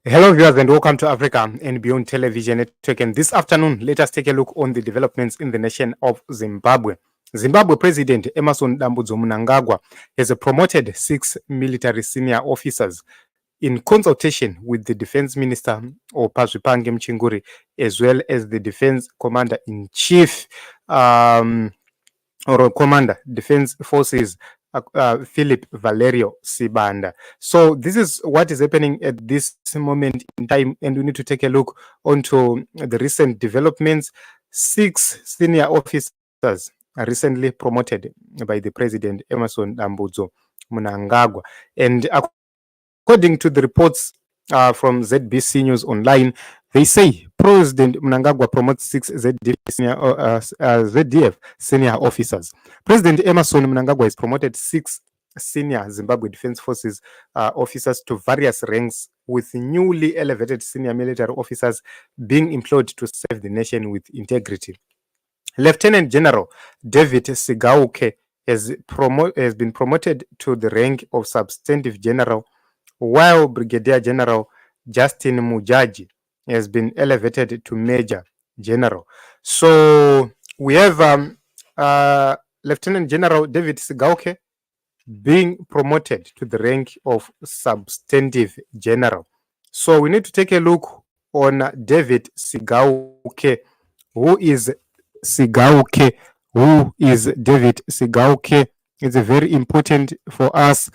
Hello, viewers, and welcome to Africa and Beyond Television Network. And this afternoon, let us take a look on the developments in the nation of Zimbabwe. Zimbabwe President Mnangagwa has promoted 6 military senior officers in consultation with the Defense Minister Opazwipange Mchinguri, as well as the Defense Commander in Chief or Commander Defense Forces Philip Valerio Sibanda. So this is what is happening at this moment in time, and we need to take a look onto the recent developments. 6 senior officers are recently promoted by the President Emmerson Mnangagwa, and according to the reports from ZBC News Online, they say President Mnangagwa promotes 6 ZDF senior officers. President Emmerson Mnangagwa has promoted 6 senior Zimbabwe Defense Forces officers to various ranks, with newly elevated senior military officers being employed to serve the nation with integrity. Lieutenant General David Sigauke has been promoted to the rank of substantive general, while Brigadier General Justin Mujaji has been elevated to Major General. So we have Lieutenant General David Sigauke being promoted to the rank of substantive general. So we need to take a look on David Sigauke. Who is Sigauke? Who is David Sigauke? It's very important for us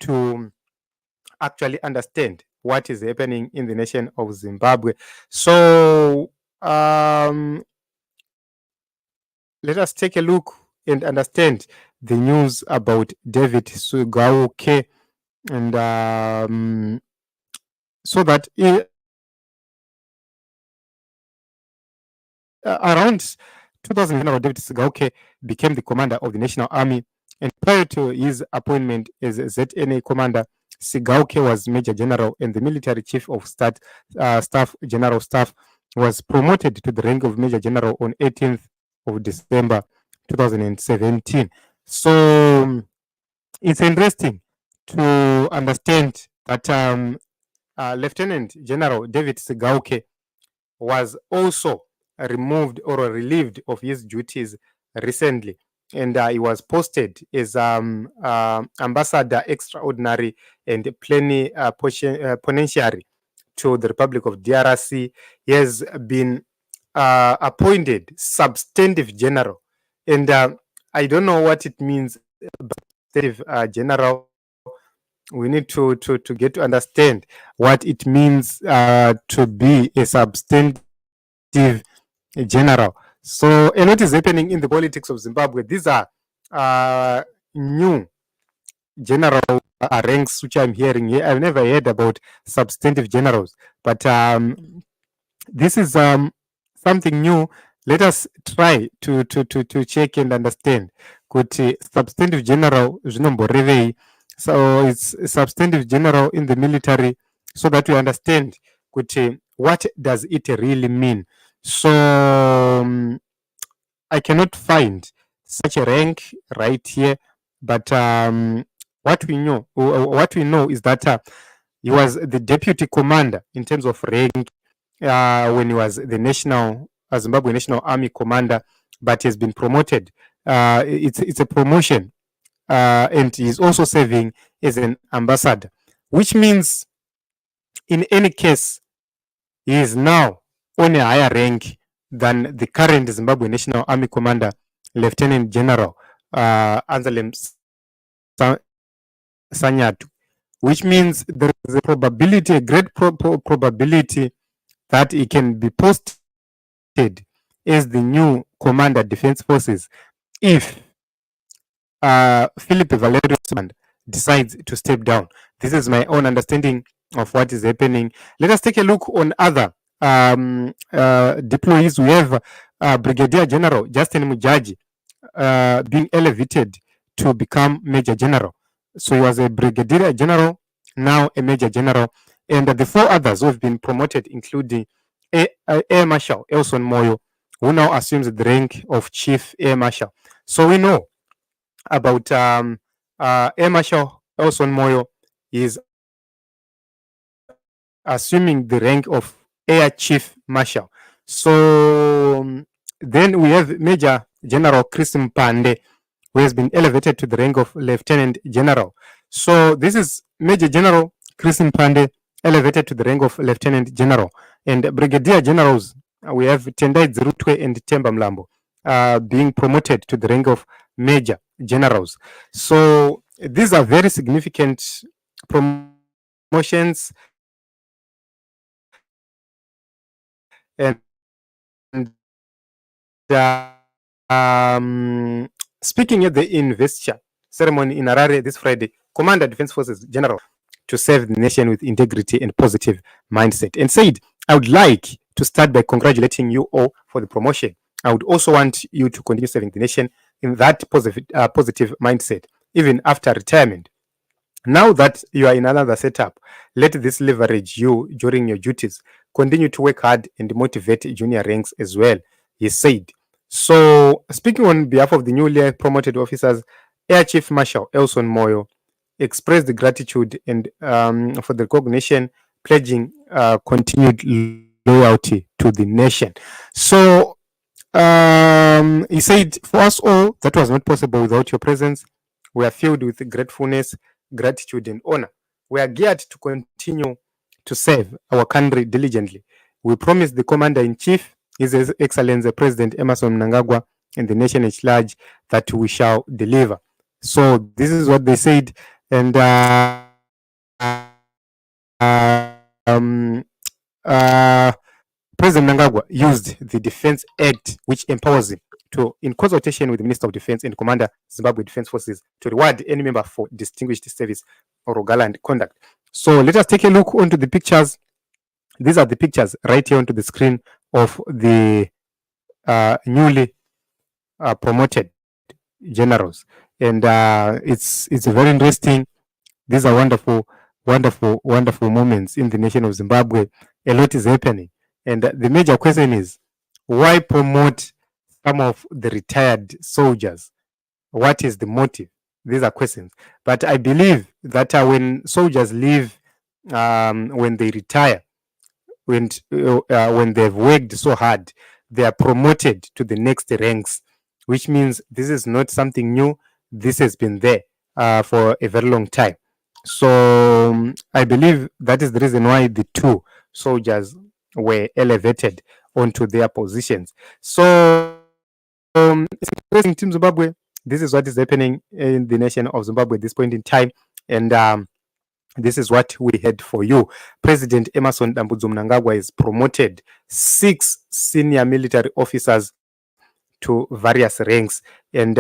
to actually understand what is happening in the nation of Zimbabwe. So let us take a look and understand the news about David Sigauke, and so that around 2000, General David Sigauke became the commander of the National Army, and prior to his appointment as ZNA commander, Sigauke was Major General, and the military chief of staff, General Staff, was promoted to the rank of Major General on 18th of December 2017. So it's interesting to understand that Lieutenant General David Sigauke was also removed or relieved of his duties recently, and he was posted as Ambassador Extraordinary and Plenipotentiary to the Republic of DRC. He has been appointed substantive general, and I don't know what it means, substantive general. We need to get to understand what it means to be a substantive general. So, and what is happening in the politics of Zimbabwe? These are new general ranks which I'm hearing here. I've never heard about substantive generals, but this is something new. Let us try to check and understand. Kuti substantive general zvinomborevei. So it's substantive general in the military, so that we understand kuti what does it really mean. So I cannot find such a rank right here, but what we know is that he was the deputy commander in terms of rank when he was the Zimbabwe National Army commander, but he has been promoted. It's a promotion, and he's also serving as an ambassador, which means in any case he is now on a higher rank than the current Zimbabwe National Army commander, Lieutenant General Anzalem Sanyatu, which means there is a probability, a great probability, that he can be posted as the new commander Defense Forces if Philip Valerio decides to step down. This is my own understanding of what is happening. Let us take a look on other deployees. We have Brigadier General Justin Mujaji being elevated to become Major General. So he was a Brigadier General, now a Major General, and the 4 others who have been promoted, including Air Marshal Elson Moyo, who now assumes the rank of Chief Air Marshal. So we know about Air Marshal Elson Moyo. He is assuming the rank of Air Chief Marshal. So then we have Major General Chris Mpande, who has been elevated to the rank of Lieutenant General. So this is Major General Chris Mpande elevated to the rank of Lieutenant General. And Brigadier Generals, we have Tendai Zirutwe and Temba Mlambo being promoted to the rank of Major Generals. So these are very significant promotions. And speaking at the investiture ceremony in Harare this Friday, Commander Defense Forces General to serve the nation with integrity and positive mindset, and said, I would like to start by congratulating you all for the promotion. I would also want you to continue serving the nation in that positive mindset, even after retirement. Now that you are in another setup, let this leverage you during your duties. Continue to work hard and motivate junior ranks as well, he said. So, speaking on behalf of the newly promoted officers, Air Chief Marshal Elson Moyo expressed the gratitude and for the recognition, pledging continued loyalty to the nation. So, he said, for us all, that was not possible without your presence. We are filled with gratefulness, gratitude, and honor. We are geared to continue to serve our country diligently. We promise the Commander-in-Chief, His Excellency President Emmerson Mnangagwa, and the nation at large that we shall deliver. So this is what they said, and President Mnangagwa used the Defense Act, which empowers him to, in consultation with the Minister of Defense and Commander Zimbabwe Defense Forces, to reward any member for distinguished service or gallant conduct. So let us take a look onto the pictures. These are the pictures right here onto the screen of the newly promoted generals, and it's very interesting. These are wonderful moments in the nation of Zimbabwe. A lot is happening, and the major question is, why promote some of the retired soldiers? What is the motive? These are questions. But I believe that when soldiers leave, when they retire, when they've worked so hard, they are promoted to the next ranks, which means this is not something new. This has been there for a very long time. So I believe that is the reason why the two soldiers were elevated onto their positions. So it's interesting, Team Zimbabwe. This is what is happening in the nation of Zimbabwe at this point in time, and this is what we had for you. President Emmerson Mnangagwa has promoted 6 senior military officers to various ranks, and